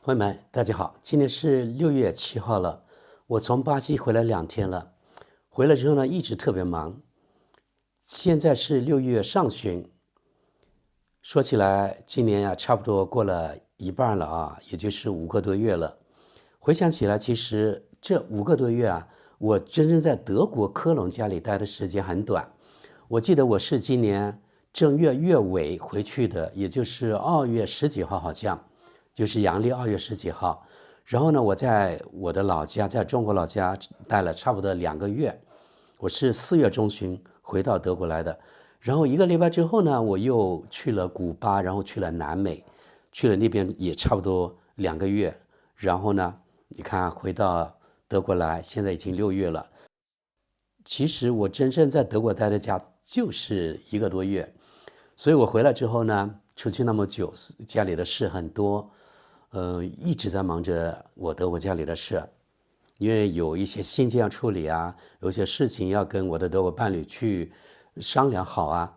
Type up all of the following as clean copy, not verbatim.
朋友们，大家好，今天是6月7号了。我从巴西回来2天了，回来之后呢，一直特别忙。现在是6月上旬，说起来，今年呀，差不多过了一半了啊，也就是5个多月了。回想起来，其实这5个多月啊，我真正在德国科隆家里待的时间很短。我记得我是今年正月月尾回去的，也就是2月10几号，好像就是阳历2月10几号。然后呢，我在我的老家，在中国老家待了差不多2个月。我是4月中旬回到德国来的。然后1个礼拜之后呢，我又去了古巴，然后去了南美，去了那边也差不多2个月。然后呢，你看回到德国来，现在已经6月了。其实我真正在德国待的家就是1个多月，所以我回来之后呢，出去那么久，家里的事很多，一直在忙着我德国家里的事，因为有一些信件要处理啊，有些事情要跟我的德国伴侣去商量好啊，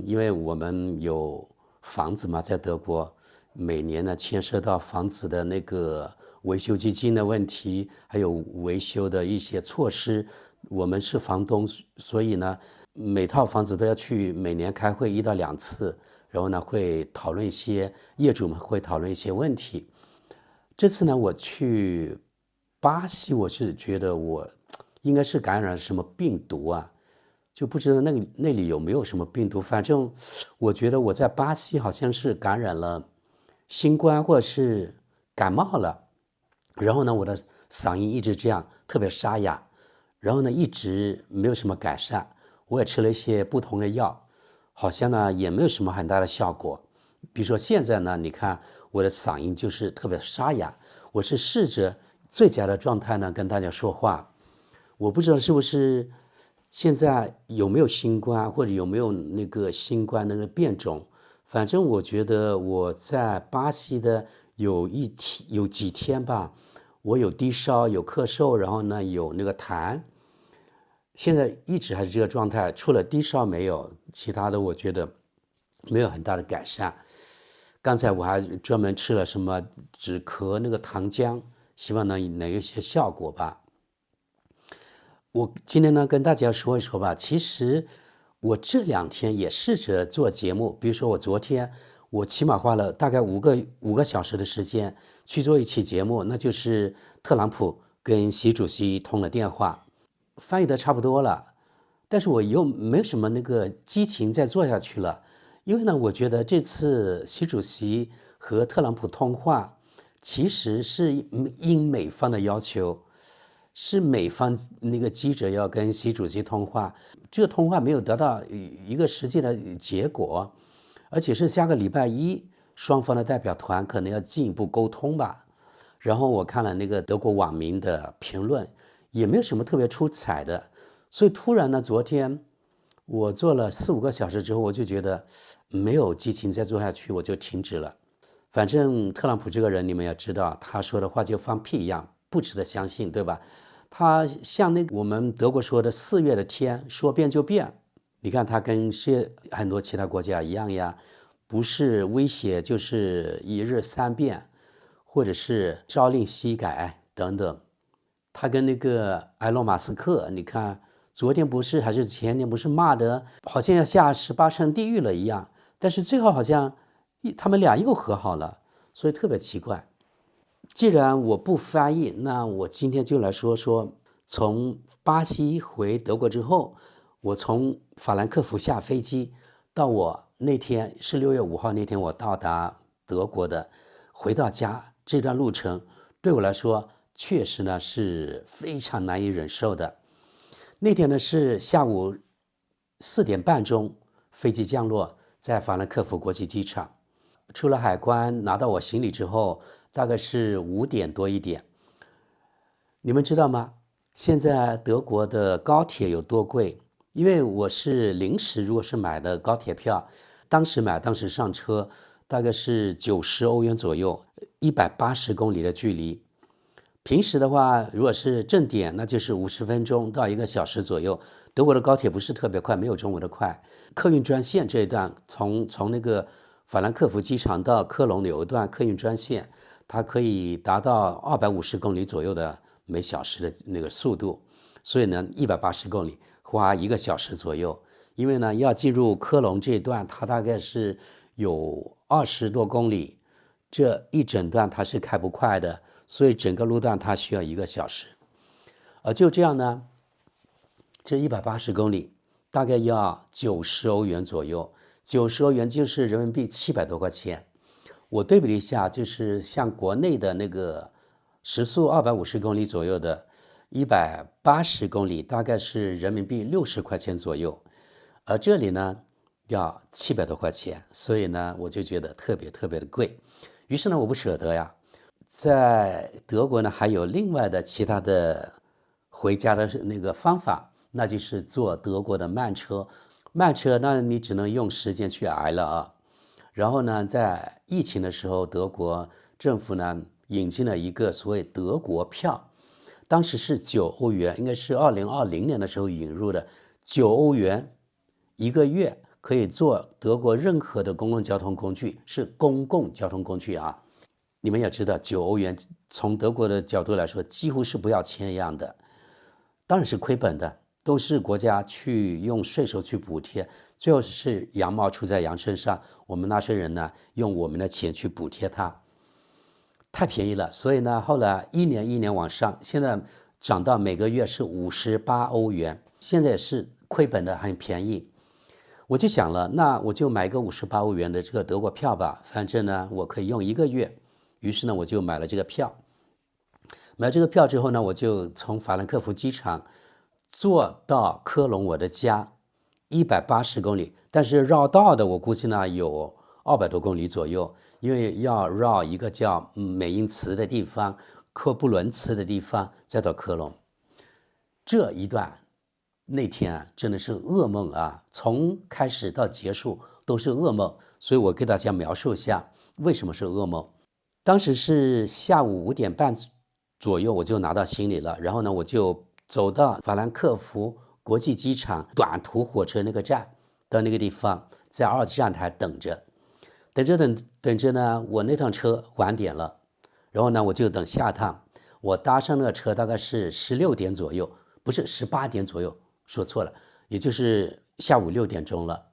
因为我们有房子嘛，在德国，每年呢牵涉到房子的那个维修基金的问题，还有维修的一些措施。我们是房东，所以呢，每套房子都要去每年开会1到2次，然后呢会讨论一些业主们会讨论一些问题。这次呢，我去巴西，我是觉得我应该是感染了什么病毒啊，就不知道那里有没有什么病毒。反正我觉得我在巴西好像是感染了新冠或者是感冒了，然后呢，我的嗓音一直这样特别沙哑，然后呢一直没有什么改善。我也吃了一些不同的药，好像呢也没有什么很大的效果。比如说现在呢，你看我的嗓音就是特别沙哑，我是试着最佳的状态呢跟大家说话。我不知道是不是现在有没有新冠，或者有没有那个新冠那个变种。反正我觉得我在巴西的有几天吧，我有低烧，有咳嗽，然后呢有那个痰。现在一直还是这个状态，除了低烧没有，其他的我觉得没有很大的改善。刚才我还专门吃了什么止咳那个糖浆，希望能有一些效果吧。我今天呢跟大家说一说吧，其实我这2天也试着做节目，比如说我昨天我起码花了大概五个小时的时间去做一期节目，那就是特朗普跟习主席通了电话，翻译的差不多了，但是我又没有什么那个激情再做下去了。因为呢，我觉得这次习主席和特朗普通话其实是应美方的要求，是美方那个记者要跟习主席通话，这个通话没有得到一个实际的结果，而且是下个礼拜一，双方的代表团可能要进一步沟通吧。然后我看了那个德国网民的评论，也没有什么特别出彩的，所以突然呢，昨天我做了4、5个小时之后，我就觉得没有激情再做下去，我就停止了。反正特朗普这个人，你们要知道，他说的话就放屁一样，不值得相信，对吧？他像那个我们德国说的4月的天，说变就变。你看他跟很多其他国家一样呀，不是威胁就是一日3变，或者是朝令夕改等等。他跟那个埃隆·马斯克，你看昨天不是还是前天不是骂的，好像要下18层地狱了一样，但是最后好像他们俩又和好了，所以特别奇怪。既然我不翻译，那我今天就来说说从巴西回德国之后，我从法兰克福下飞机到我那天是6月5号那天我到达德国的，回到家这段路程对我来说确实呢是非常难以忍受的。那天呢是下午4点半钟飞机降落在法兰克福国际机场，出了海关拿到我行李之后，大概是5点多一点。你们知道吗？现在德国的高铁有多贵？因为我是临时，如果是买的高铁票，当时买当时上车，大概是90欧元左右，180公里的距离。平时的话，如果是正点，那就是50分钟到1个小时左右。德国的高铁不是特别快，没有中国的快。客运专线这一段，从那个法兰克福机场到科隆有一段客运专线，它可以达到250公里左右的每小时的那个速度，所以呢，180公里花1个小时左右。因为呢，要进入科隆这一段，它大概是有20多公里，这一整段它是开不快的，所以整个路段它需要1个小时。就这样呢，这180公里大概要90欧元左右，90欧元就是人民币700多块钱。我对比了一下，就是像国内的那个时速250公里左右的180公里，大概是人民币60块钱左右，而这里呢要700多块钱，所以呢我就觉得特别特别的贵。于是呢我不舍得呀，在德国呢还有另外的其他的回家的那个方法，那就是坐德国的慢车。慢车那你只能用时间去挨了啊。然后呢，在疫情的时候，德国政府呢引进了一个所谓德国票，当时是9欧元，应该是2020年的时候引入的，9欧元1个月可以坐德国任何的公共交通工具，是公共交通工具啊。你们也知道，9欧元从德国的角度来说，几乎是不要钱一样的，当然是亏本的。都是国家去用税收去补贴，最后是羊毛出在羊身上，我们纳税人呢用我们的钱去补贴它，太便宜了。所以呢，后来一年一年往上，现在涨到每个月是58欧元，现在也是亏本的，很便宜。我就想了，那我就买个58欧元的这个德国票吧，反正呢我可以用1个月。于是呢我就买了这个票。买这个票之后呢，我就从法兰克福机场坐到科隆我的家180公里，但是绕道的我估计呢有200多公里左右，因为要绕一个叫美因茨的地方、科布伦茨的地方，再到科隆。这一段那天啊真的是噩梦啊，从开始到结束都是噩梦，所以我给大家描述一下为什么是噩梦。当时是下午5点半左右我就拿到行李了，然后呢我就走到法兰克福国际机场短途火车那个站，到那个地方在2站台等着呢，我那趟车晚点了，然后呢我就等下趟，我搭上那个车大概是16点左右，不是18点左右，说错了，也就是下午6点钟了。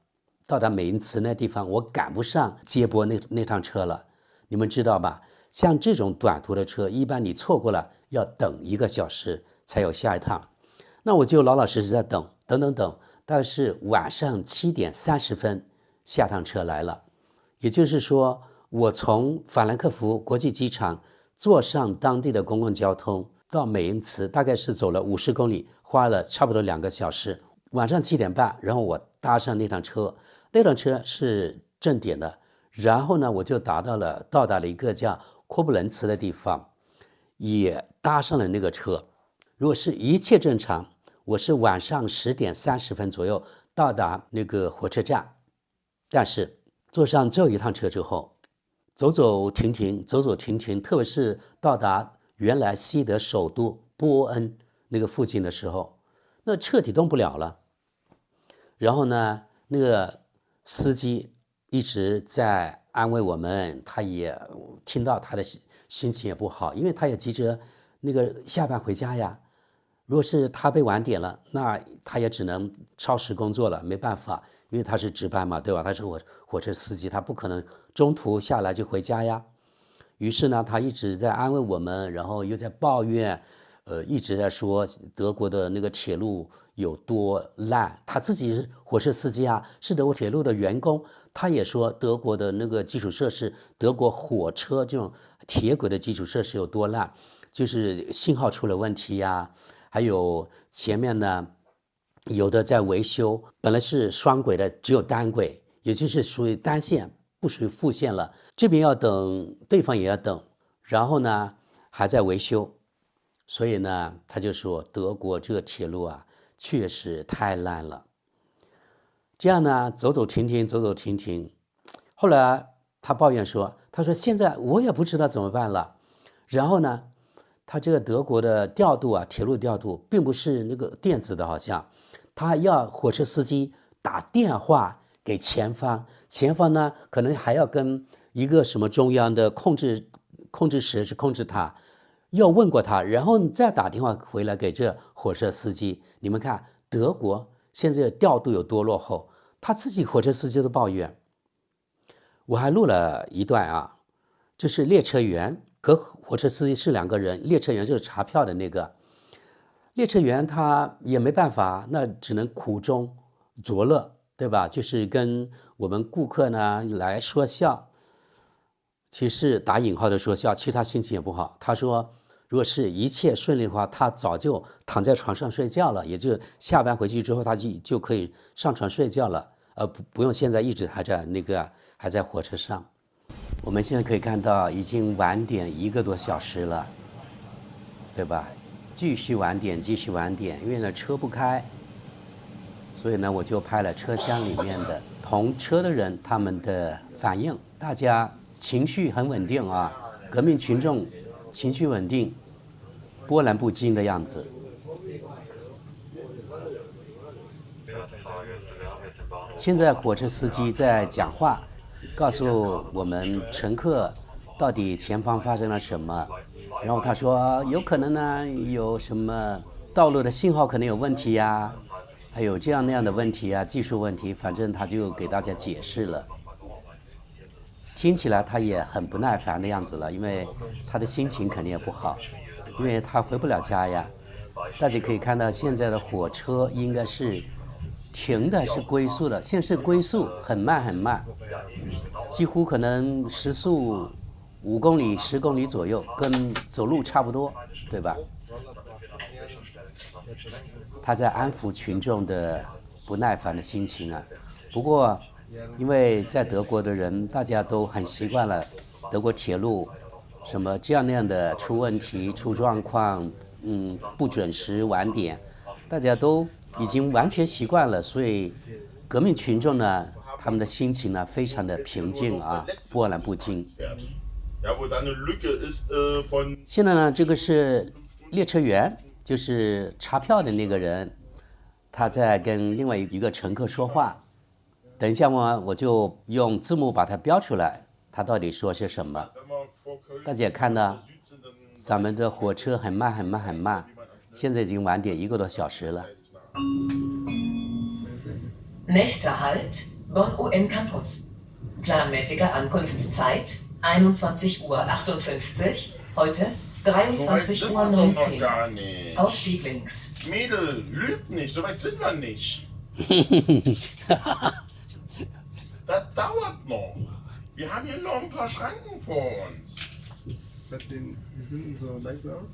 到达美因茨那地方，我赶不上接驳那趟车了。你们知道吧？像这种短途的车，一般你错过了要等1个小时才有下一趟。那我就老老实实在等，大概是晚上7点30分下趟车来了。也就是说，我从法兰克福国际机场坐上当地的公共交通到美因茨，大概是走了50公里，花了差不多2个小时。晚上7点半，然后我搭上那趟车，那辆车是正点的，然后呢，我就到达了一个叫科布伦茨的地方，也搭上了那个车。如果是一切正常，我是晚上10点30分左右到达那个火车站。但是坐上最后一趟车之后，走走停停，特别是到达原来西德首都波恩那个附近的时候，那彻底动不了了。然后呢，那个司机一直在安慰我们，他也听到他的心情也不好，因为他也急着那个下班回家呀。如果是他被晚点了，那他也只能超时工作了，没办法，因为他是值班嘛，对吧？他是火车司机，他不可能中途下来就回家呀。于是呢，他一直在安慰我们，然后又在抱怨，一直在说德国的那个铁路有多烂。他自己是火车司机啊，是德国铁路的员工，他也说德国的那个基础设施，德国火车这种铁轨的基础设施有多烂，就是信号出了问题呀，还有前面呢有的在维修，本来是双轨的，只有单轨，也就是属于单线，不属于副线了。这边要等，对方也要等，然后呢还在维修。所以呢，他就说德国这个铁路啊，确实太烂了。这样呢，走走停停。后来他抱怨说，他说现在我也不知道怎么办了。然后呢，他这个德国的调度啊，铁路调度并不是那个电子的，好像他要火车司机打电话给前方，前方呢可能还要跟一个什么中央的控制控制室是控制他，要问过他，然后你再打电话回来给这火车司机。你们看德国现在调度有多落后，他自己火车司机都抱怨。我还录了一段啊，就是列车员和火车司机是两个人，列车员就是查票的那个。列车员他也没办法，那只能苦中作乐，对吧？就是跟我们顾客呢来说笑，其实打引号的说笑，其实他心情也不好。他说，如果是一切顺利的话，他早就躺在床上睡觉了，也就下班回去之后，他就可以上床睡觉了，不用现在一直还在火车上。我们现在可以看到，已经晚点1个多小时了，对吧？继续晚点，继续晚点，因为呢车不开，所以呢我就拍了车厢里面的同车的人他们的反应，大家情绪很稳定啊，革命群众情绪稳定，波澜不惊的样子。现在火车司机在讲话，告诉我们乘客到底前方发生了什么。然后他说，有可能呢有什么道路的信号可能有问题呀，还有这样那样的问题啊，技术问题，反正他就给大家解释了。听起来他也很不耐烦的样子了，因为他的心情肯定也不好，因为他回不了家呀。大家可以看到现在的火车应该是停的是龟速的，现在是龟速，很慢很慢，几乎可能时速5公里、10公里左右，跟走路差不多，对吧？他在安抚群众的不耐烦的心情啊。不过，因为在德国的人，大家都很习惯了德国铁路什么这样那样的出问题、出状况，不准时、晚点，大家都已经完全习惯了，所以革命群众呢，他们的心情呢非常的平静啊，波澜不惊。现在呢，这个是列车员，就是查票的那个人，他在跟另外一个乘客说话。等一下嘛，我就用字幕把它标出来，他到底说些什么。大家也看到，咱们的火车很慢很慢很慢，现在已经晚点1个多小时了。Nächster Halt, Bonn UN Campus. Planmäßige Ankunftszeit 21:58 Uhr, heute 23:19 Uhr. Ausstieg links. Mädel, lügt nicht, so weit sind wir nicht. Das dauert noch. Wir haben hier noch ein paar Schranken vor uns. Wir sind so langsam.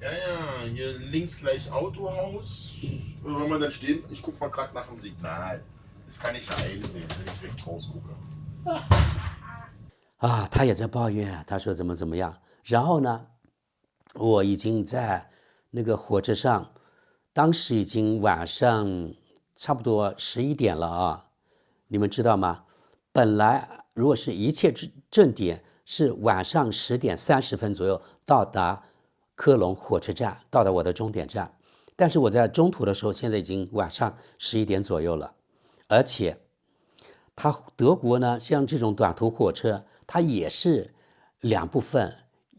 Ja, hier links gleich Autohaus. Und wenn man dann stehen, ich guck mal gerade nach dem Signal. Das kann ich ja einsehen, wenn ich direkt rausgucke. 他也在抱怨，他说怎么怎么样。然后呢，我已经在那个火车上，当时已经晚上差不多11点了啊。你们知道吗？本来如果是一切正点，是晚上10点30分左右到达科隆火车站，到达我的终点站。但是我在中途的时候，现在已经晚上11点左右了，而且德国呢，像这种短途火车，它也是2部分，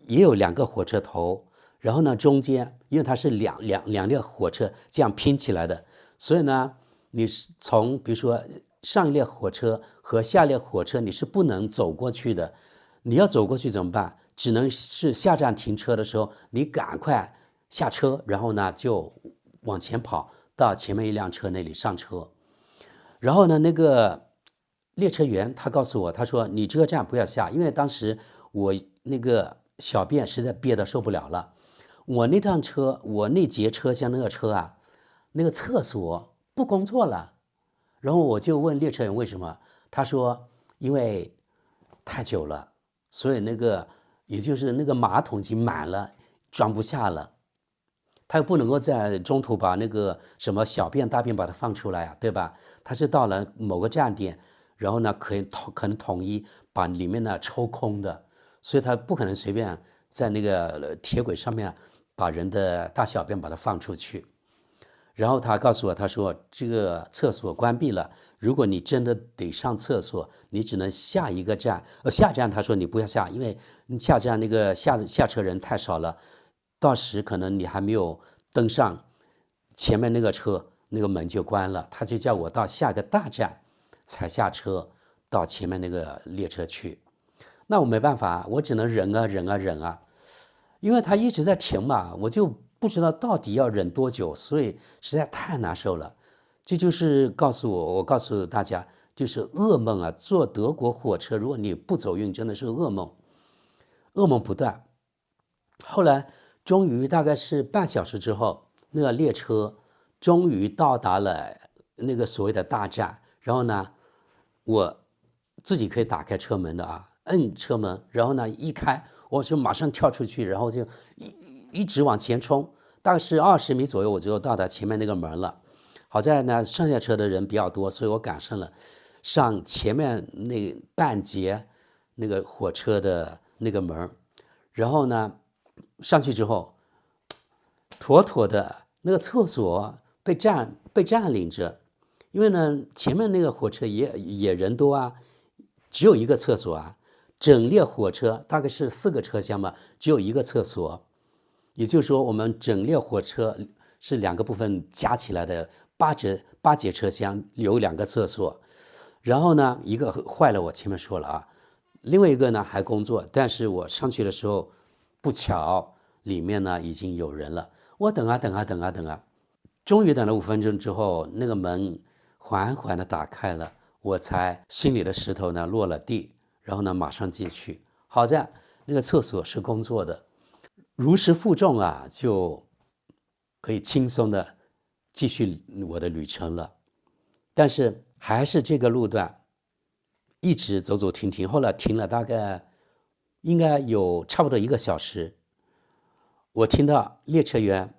也有2个火车头，然后呢中间，因为它是两列火车这样拼起来的，所以呢，你是从比如说上一列火车和下一列火车你是不能走过去的，你要走过去怎么办？只能是下站停车的时候，你赶快下车，然后呢就往前跑到前面一辆车那里上车。然后呢，那个列车员他告诉我，他说你这个站不要下，因为当时我那个小便实在憋得受不了了。我那趟车，我那节车厢那个车啊，那个厕所不工作了。然后我就问列车员为什么，他说因为太久了，所以也就是那个马桶已经满了，装不下了。他又不能够在中途把那个什么小便大便把它放出来啊，对吧？他是到了某个站点，然后呢可能统一把里面呢抽空的，所以他不可能随便在那个铁轨上面把人的大小便把它放出去。然后他告诉我，他说这个厕所关闭了，如果你真的得上厕所，你只能下一个站。下站他说你不要下，因为你下站那个下车人太少了，到时可能你还没有登上前面那个车，那个门就关了。他就叫我到下个大站才下车到前面那个列车去。那我没办法，我只能忍啊，因为他一直在停嘛，我就不知道到底要忍多久，所以实在太难受了。这就是我告诉大家，就是噩梦啊！坐德国火车，如果你不走运，真的是噩梦，噩梦不断。后来终于大概是半小时之后，那个列车终于到达了那个所谓的大站，然后呢，我自己可以打开车门的啊，摁车门，然后呢一开，我就马上跳出去，然后就一直往前冲，大概是20米左右，我就到达前面那个门了。好在呢，上下车的人比较多，所以我赶上了上前面那半截那个火车的那个门。然后呢，上去之后，妥妥的那个厕所被占领着，因为呢，前面那个火车也人多啊，只有一个厕所啊，整列火车大概是4个车厢嘛，只有一个厕所。也就是说，我们整列火车是2个部分加起来的8节车厢，有2个厕所。然后呢，一个坏了，我前面说了啊，另外一个呢还工作，但是我上去的时候不巧，里面呢已经有人了。我等啊，终于等了5分钟之后，那个门缓缓的打开了，我才心里的石头呢落了地，然后呢马上进去。好在那个厕所是工作的。如释负重啊，就可以轻松的继续我的旅程了。但是还是这个路段一直走走停停，后来停了大概应该有差不多1个小时。我听到列车员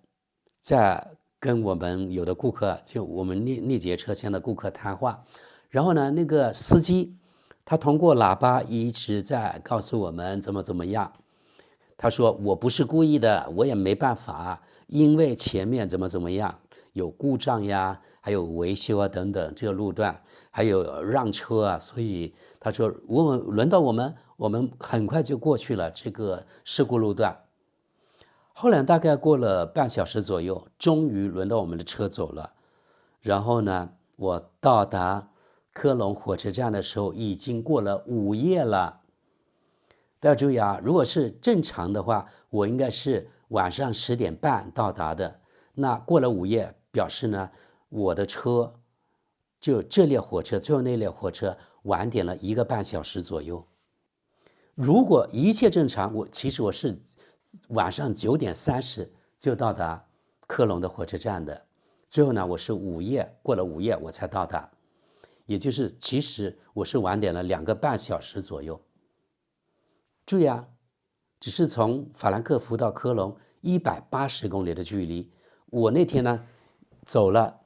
在跟我们有的顾客，就我们那节车厢的顾客谈话，然后呢，那个司机他通过喇叭一直在告诉我们怎么样。他说我不是故意的，我也没办法，因为前面怎么样，有故障呀，还有维修啊等等，这个路段还有让车啊，所以他说轮到我们很快就过去了这个事故路段。后来大概过了半小时左右，终于轮到我们的车走了。然后呢，我到达科隆火车站的时候，已经过了午夜了。大家注意啊，如果是正常的话，我应该是晚上10点半到达的。那过了午夜，表示呢，我的车就这列火车最后那列火车晚点了1个半小时左右。如果一切正常，其实我是晚上9点30就到达科隆的火车站的。最后呢，我是过了午夜我才到达，也就是其实我是晚点了2个半小时左右。注意啊，只是从法兰克福到科隆180公里的距离，我那天呢走了，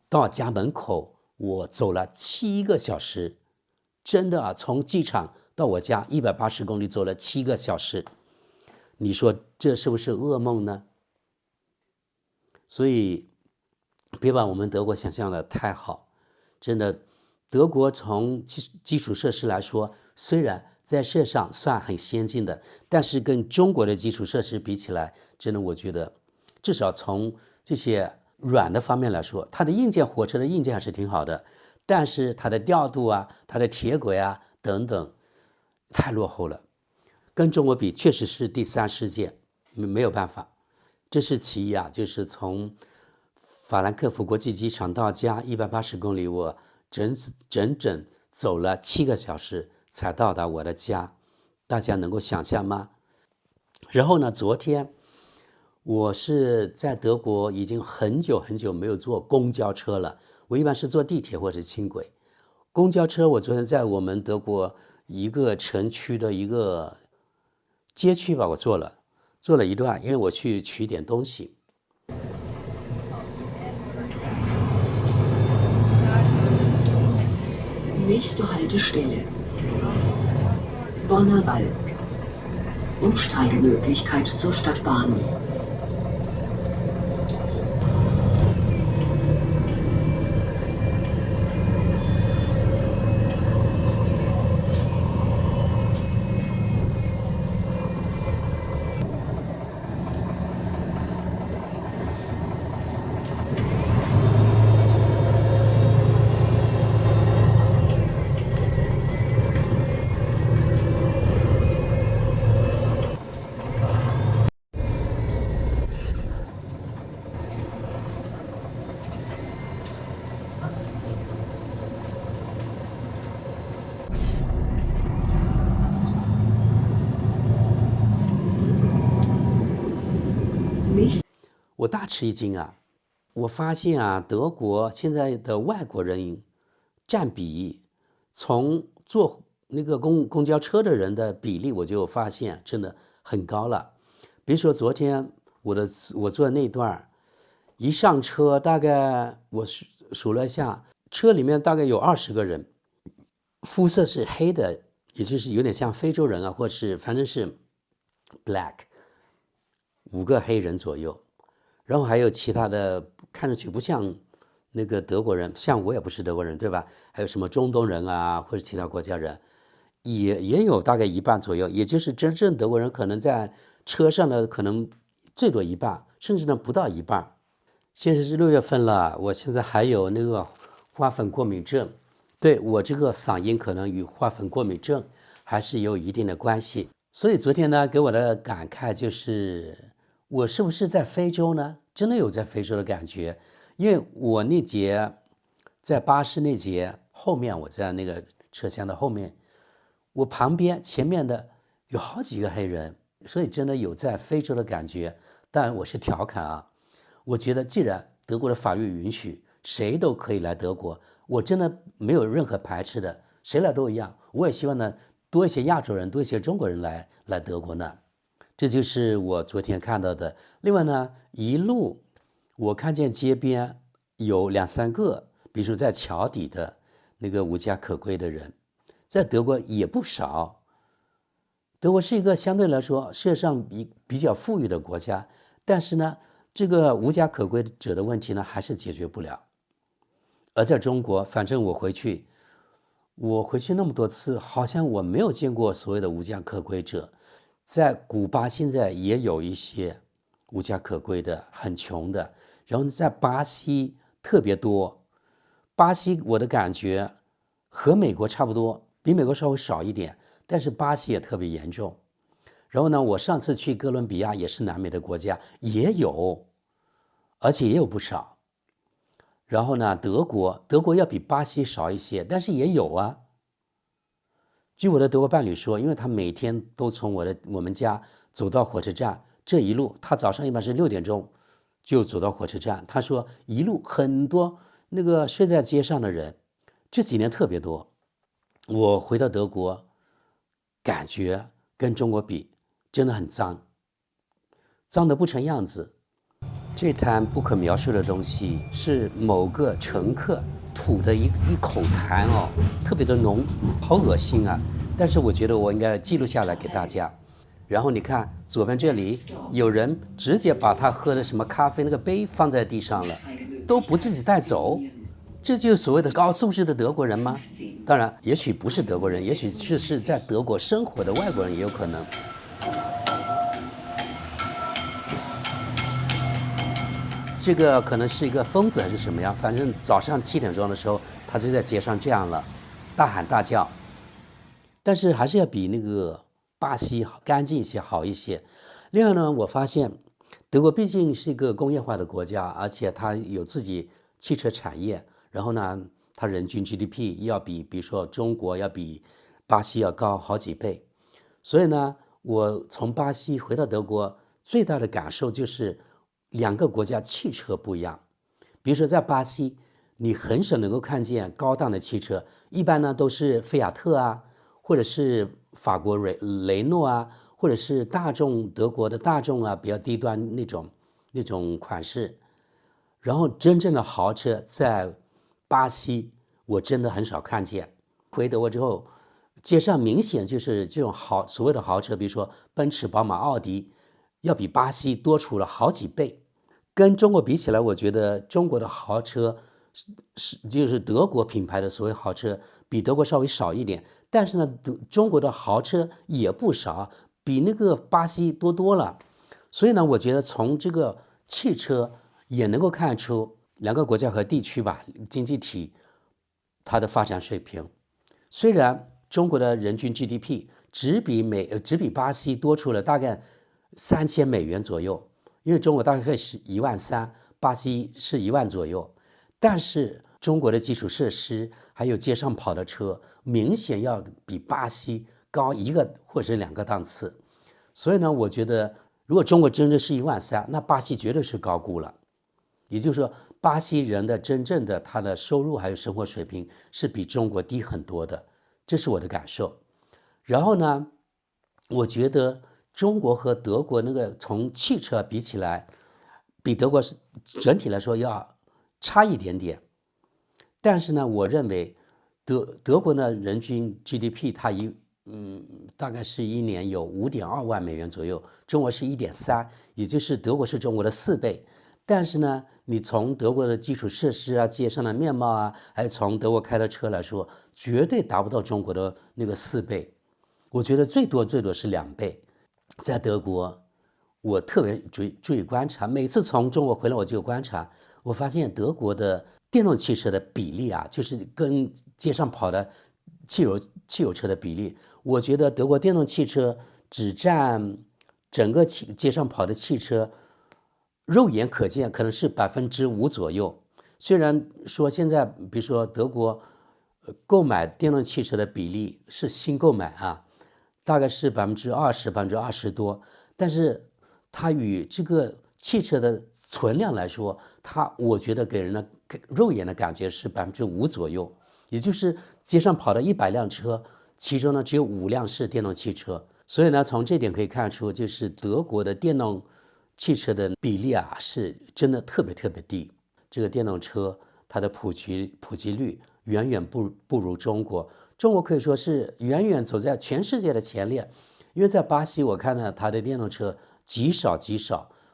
到家门口我走了7个小时，真的啊，从机场到我家180公里走了7个小时，你说这是不是噩梦呢？所以别把我们德国想象的太好，真的，德国从基础设施来说，虽然在世界上算很先进的，但是跟中国的基础设施比起来，真的我觉得至少从这些软的方面来说，它的硬件，火车的硬件还是挺好的，但是它的调度啊，它的铁轨啊等等太落后了，跟中国比确实是第3世界，没有办法。这是其一啊，就是从法兰克福国际机场到家180公里，我整走了7个小时才到达我的家，大家能够想象吗？然后呢，昨天我是在德国已经很久没有坐公交车了，我一般是坐地铁或者轻轨。公交车我昨天在我们德国一个城区的一个街区吧，我坐了一段，因为我去取点东西。Nächste Haltestelle Bonner Wall. Umsteigemöglichkeit zur Stadtbahn. 我大吃一惊啊！我发现啊，德国现在的外国人占比，从坐那个公交车的人的比例，我就发现真的很高了。比如说昨天我坐的那段，一上车大概我数了一下，车里面大概有20个人，肤色是黑的，也就是有点像非洲人啊，或是反正是 black，5个黑人左右。然后还有其他的看上去不像那个德国人，像我也不是德国人，对吧？还有什么中东人啊，或者其他国家人，也有大概一半左右，也就是真正德国人可能在车上的可能最多一半，甚至呢不到一半。现在是6月份了，我现在还有那个花粉过敏症，对，我这个嗓音可能与花粉过敏症还是有一定的关系。所以昨天呢，给我的感慨就是，我是不是在非洲呢？真的有在非洲的感觉，因为我那节在巴士那节后面，我在那个车厢的后面，我旁边前面的有好几个黑人，所以真的有在非洲的感觉。当然我是调侃啊，我觉得既然德国的法律允许，谁都可以来德国，我真的没有任何排斥的，谁来都一样。我也希望呢，多一些亚洲人，多一些中国人来德国呢。这就是我昨天看到的。另外呢，一路我看见街边有2、3个，比如说在桥底的那个无家可归的人，在德国也不少。德国是一个相对来说世界上比较富裕的国家，但是呢，这个无家可归者的问题呢，还是解决不了。而在中国，反正我回去那么多次，好像我没有见过所谓的无家可归者。在古巴现在也有一些无家可归的，很穷的。然后在巴西特别多。巴西我的感觉和美国差不多，比美国稍微少一点，但是巴西也特别严重。然后呢，我上次去哥伦比亚，也是南美的国家，也有，而且也有不少。然后呢，德国要比巴西少一些，但是也有啊。据我的德国伴侣说，因为他每天都从我们家走到火车站，这一路他早上一般是6点钟就走到火车站。他说一路很多那个睡在街上的人，这几年特别多。我回到德国，感觉跟中国比真的很脏，脏得不成样子。这滩不可描述的东西是某个乘客吐的一口痰哦，特别的浓，好恶心啊！但是我觉得我应该记录下来给大家。然后你看左边这里有人直接把他喝的什么咖啡那个杯放在地上了，都不自己带走，这就是所谓的高素质的德国人吗？当然，也许不是德国人，也许是在德国生活的外国人也有可能。这个可能是一个疯子还是什么呀？反正早上7点钟的时候，他就在街上这样了，大喊大叫。但是还是要比那个巴西干净一些，好一些。另外呢，我发现德国毕竟是一个工业化的国家，而且它有自己汽车产业。然后呢，它人均 GDP 要比如说中国要比巴西要高好几倍。所以呢，我从巴西回到德国，最大的感受就是2个国家汽车不一样。比如说在巴西，你很少能够看见高档的汽车，一般呢都是菲亚特啊，或者是法国雷诺啊，或者是德国的大众啊，比较低端那种款式。然后真正的豪车在巴西我真的很少看见。回德国之后，街上明显就是这种所谓的豪车，比如说奔驰、宝马、奥迪，要比巴西多出了好几倍。跟中国比起来，我觉得中国的豪车就是德国品牌的所谓豪车，比德国稍微少一点。但是呢，中国的豪车也不少，比那个巴西多了。所以呢，我觉得从这个汽车也能够看出2个国家和地区吧，经济体它的发展水平。虽然中国的人均 GDP 只比巴西多出了大概3000美元左右，因为中国大概是13000，巴西是1万左右，但是中国的基础设施还有街上跑的车，明显要比巴西高1个或者是2个档次。所以呢，我觉得如果中国真正是13000，那巴西绝对是高估了。也就是说，巴西人的真正的他的收入还有生活水平是比中国低很多的，这是我的感受。然后呢，我觉得中国和德国那个从汽车比起来，比德国是整体来说要差一点点。但是呢，我认为德国呢人均 GDP 它大概是一年有5.2万美元左右，中国是1.3，也就是德国是中国的4倍。但是呢，你从德国的基础设施啊、街上的面貌啊，还有从德国开的车来说，绝对达不到中国的那个4倍。我觉得最多是2倍。在德国，我特别注意观察，每次从中国回来我就观察，我发现德国的电动汽车的比例啊，就是跟街上跑的汽油车的比例，我觉得德国电动汽车只占整个街上跑的汽车肉眼可见可能是5%左右。虽然说现在比如说德国购买电动汽车的比例是新购买啊，大概是20%、20%多，但是它与这个汽车的存量来说，我觉得给人的肉眼的感觉是5%左右。也就是街上跑的100辆车，其中呢只有5辆是电动汽车。所以呢，从这点可以看出，就是德国的电动汽车的比例啊，是真的特别低。这个电动车它的普及率远远不如中国。中国可以说是远远走在全世界的前列。因为在巴西，我看到它的电动车极少，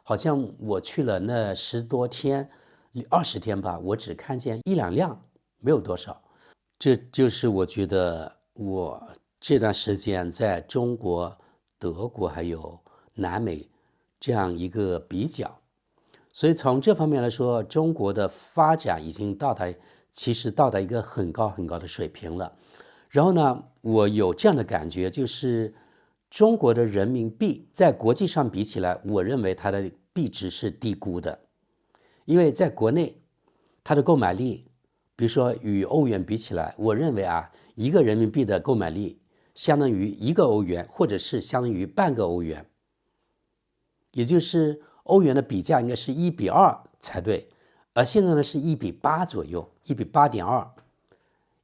好像我去了那10多天、20天吧，我只看见1、2辆，没有多少。这就是我觉得我这段时间在中国、德国还有南美这样一个比较，所以从这方面来说，中国的发展已经其实到达一个很高的水平了。然后呢，我有这样的感觉，就是中国的人民币在国际上比起来，我认为它的币值是低估的，因为在国内它的购买力，比如说与欧元比起来，我认为啊，1个人民币的购买力相当于1个欧元，或者是相当于半个欧元，也就是欧元的比价应该是1:2才对，而现在呢是1:8左右，1:8.2，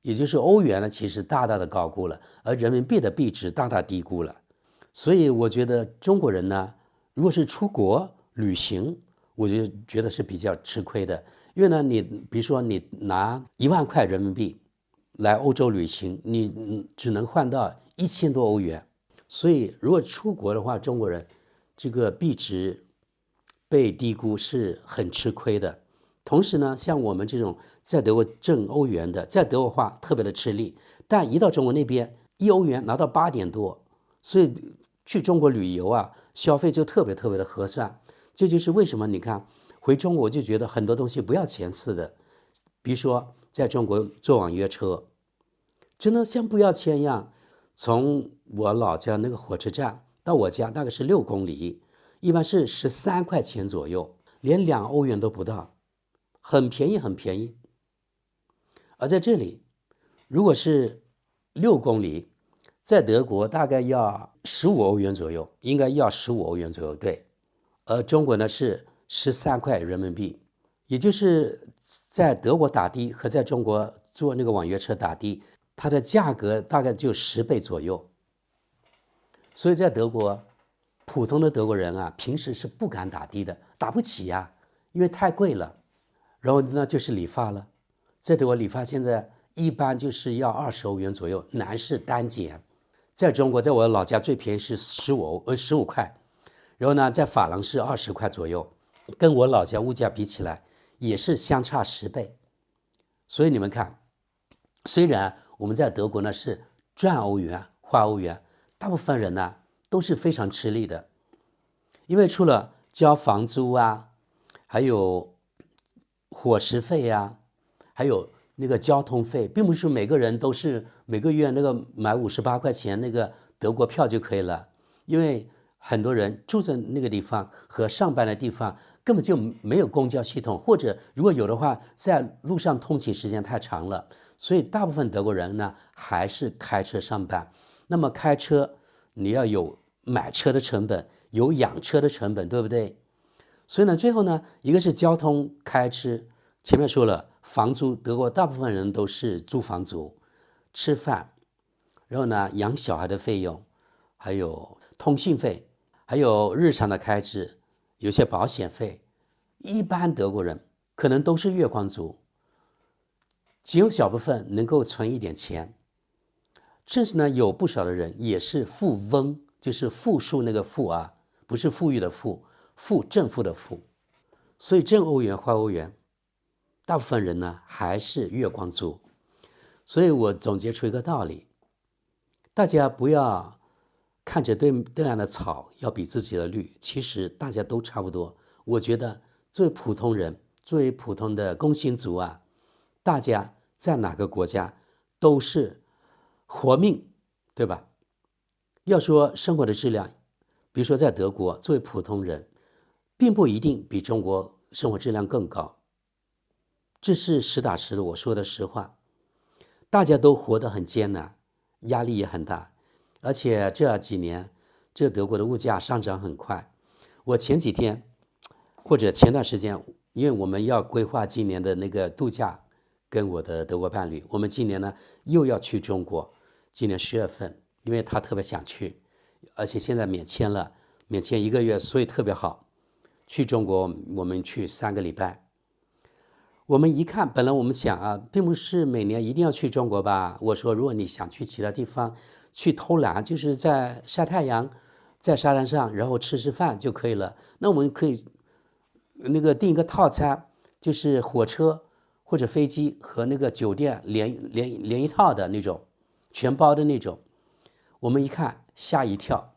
也就是欧元呢其实大的高估了，而人民币的币值大低估了。所以我觉得中国人呢，如果是出国旅行，我就觉得是比较吃亏的。因为呢，你比如说你拿1万块人民币来欧洲旅行，你只能换到1000多欧元。所以如果出国的话，中国人这个币值被低估是很吃亏的。同时呢，像我们这种在德国挣欧元的，在德国话特别的吃力，但一到中国那边1欧元拿到8点多，所以去中国旅游啊，消费就特别的合算。这就是为什么你看回中国我就觉得很多东西不要钱似的。比如说在中国坐网约车，真的像不要钱一样，从我老家那个火车站到我家大概是6公里，一般是13块钱左右，连2欧元都不到，很便宜。而在这里，如果是6公里，在德国大概要15欧元左右，应该要15欧元左右，对。而中国呢是13块人民币，也就是在德国打的和在中国坐那个网约车打的，它的价格大概就10倍左右。所以在德国，普通的德国人啊，平时是不敢打的的，打不起呀，因为太贵了。然后呢就是理发了，在德国理发现在一般就是要20欧元左右，男士单剪。在中国，在我老家最便宜是15块，然后呢在法郎是20块左右，跟我老家物价比起来也是相差10倍。所以你们看，虽然我们在德国呢是赚欧元花欧元，大部分人呢都是非常吃力的，因为除了交房租啊，还有伙食费啊，还有那个交通费，并不是每个人都是每个月那个买58块钱那个德国票就可以了，因为很多人住在那个地方和上班的地方根本就没有公交系统，或者如果有的话，在路上通勤时间太长了，所以大部分德国人呢还是开车上班。那么开车你要有买车的成本，有养车的成本，对不对？所以呢，最后呢，一个是交通开支，前面说了，房租，德国大部分人都是租房族，吃饭，然后呢，养小孩的费用，还有通信费，还有日常的开支，有些保险费。一般德国人可能都是月光族，只有小部分能够存一点钱，甚至呢，有不少的人也是富翁，就是富庶那个富啊，不是富裕的富，正负的负。所以挣欧元花欧元，大部分人呢还是月光族。所以我总结出一个道理，大家不要看着对岸的草要比自己的绿，其实大家都差不多。我觉得作为普通人，作为普通的工薪族啊，大家在哪个国家都是活命，对吧？要说生活的质量，比如说在德国，作为普通人，并不一定比中国生活质量更高，这是实打实的，我说的实话。大家都活得很艰难，压力也很大，而且这几年这德国的物价上涨很快。我前几天或者前段时间，因为我们要规划今年的那个度假，跟我的德国伴侣，我们今年呢又要去中国，今年10月份，因为他特别想去，而且现在免签了，免签1个月，所以特别好。去中国我们去3个礼拜。我们一看，本来我们想啊，并不是每年一定要去中国吧。我说，如果你想去其他地方去偷懒，就是在晒太阳，在沙滩上，然后吃饭就可以了。那我们可以那个订一个套餐，就是火车或者飞机和那个酒店连一套的那种，全包的那种。我们一看吓一跳，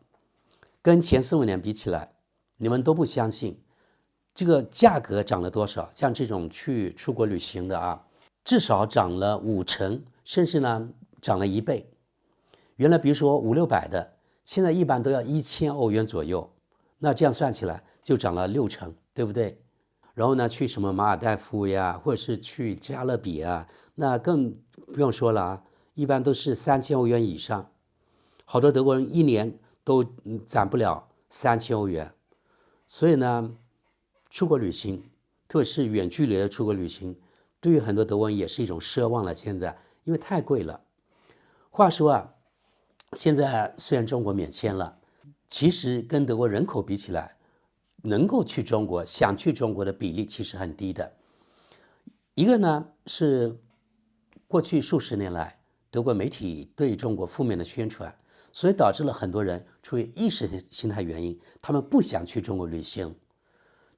跟前4、5年比起来，你们都不相信。这个价格涨了多少？像这种去出国旅行的啊，至少涨了5成，甚至呢涨了1倍。原来比如说500、600的，现在一般都要1000欧元左右。那这样算起来就涨了6成，对不对？然后呢，去什么马尔代夫呀，或者是去加勒比啊，那更不用说了啊，一般都是3000欧元以上。好多德国人一年都攒不了3000欧元，所以呢，出国旅行，特别是远距离的出国旅行，对于很多德国人也是一种奢望了。现在因为太贵了。话说啊，现在虽然中国免签了，其实跟德国人口比起来，能够去中国、想去中国的比例其实很低的。一个呢是过去数十年来，德国媒体对中国负面的宣传，所以导致了很多人出于意识形态原因，他们不想去中国旅行。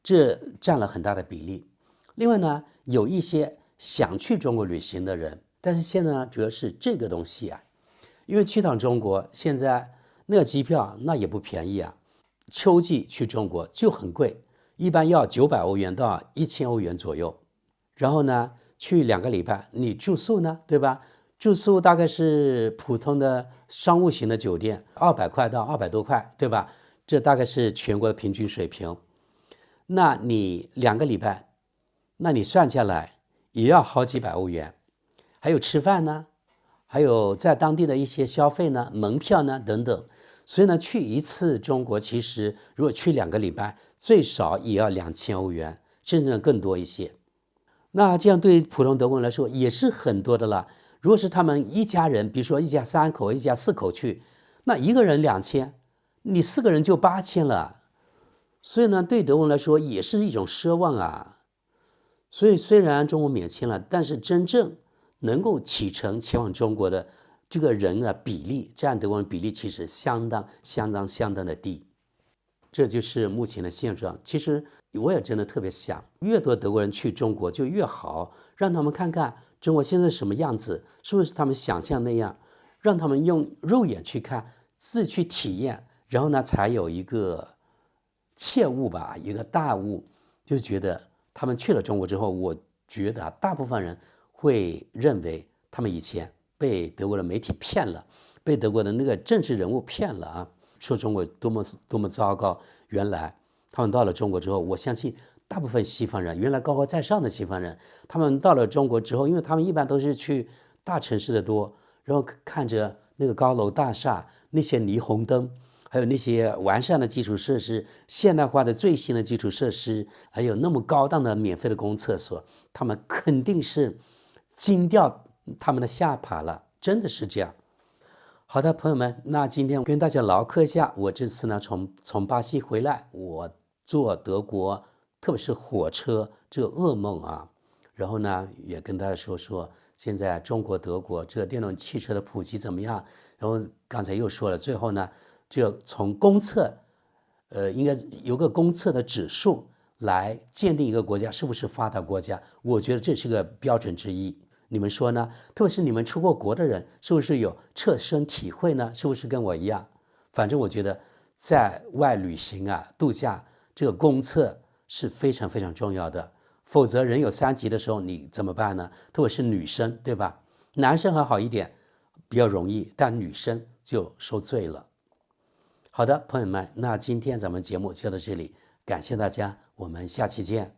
这占了很大的比例。另外呢，有一些想去中国旅行的人，但是现在呢，主要是这个东西啊，因为去趟中国，现在那个机票那也不便宜啊，秋季去中国就很贵，一般要900欧元到1000欧元左右。然后呢，去2个礼拜，你住宿呢，对吧？住宿大概是普通的商务型的酒店，200块到200多块，对吧？这大概是全国的平均水平。那你2个礼拜，那你算下来也要好几百欧元，还有吃饭呢，还有在当地的一些消费呢，门票呢等等。所以呢，去一次中国，其实如果去2个礼拜，最少也要2000欧元，甚至更多一些。那这样对普通德国人来说也是很多的了。如果是他们一家人，比如说一家3口、一家4口去，那一个人2000，你4个人就8000了。所以呢，对德国人来说也是一种奢望啊。所以虽然中国免签了，但是真正能够启程前往中国的这个人的比例，占德国人比例其实相当的低。这就是目前的现状。其实我也真的特别想，越多德国人去中国就越好，让他们看看中国现在什么样子，是不是他们想象那样，让他们用肉眼去看，自己去体验，然后呢，才有一个切悟吧，一个大悟，就觉得他们去了中国之后，我觉得大部分人会认为他们以前被德国的媒体骗了，被德国的那个政治人物骗了啊，说中国多么糟糕。原来他们到了中国之后，我相信大部分西方人，原来高高在上的西方人，他们到了中国之后，因为他们一般都是去大城市的多，然后看着那个高楼大厦，那些霓虹灯，还还有那些完善的基础设施、现代化的最新的基础设施，还有那么高档的免费的公共厕所，他们肯定是惊掉他们的下巴了，真的是这样。好的，朋友们，那今天跟大家唠嗑一下，我这次呢从巴西回来，我坐德国，特别是火车这个噩梦啊。然后呢，也跟大家说说现在中国、德国这个电动汽车的普及怎么样。然后刚才又说了，最后呢，就从公测，应该有个公测的指数来鉴定一个国家是不是发达国家。我觉得这是个标准之一。你们说呢？特别是你们出过国的人，是不是有切身体会呢？是不是跟我一样？反正我觉得在外旅行啊、度假，这个公测是非常非常重要的。否则人有3急的时候，你怎么办呢？特别是女生，对吧？男生还好一点，比较容易，但女生就受罪了。好的，朋友们，那今天咱们节目就到这里，感谢大家，我们下期见。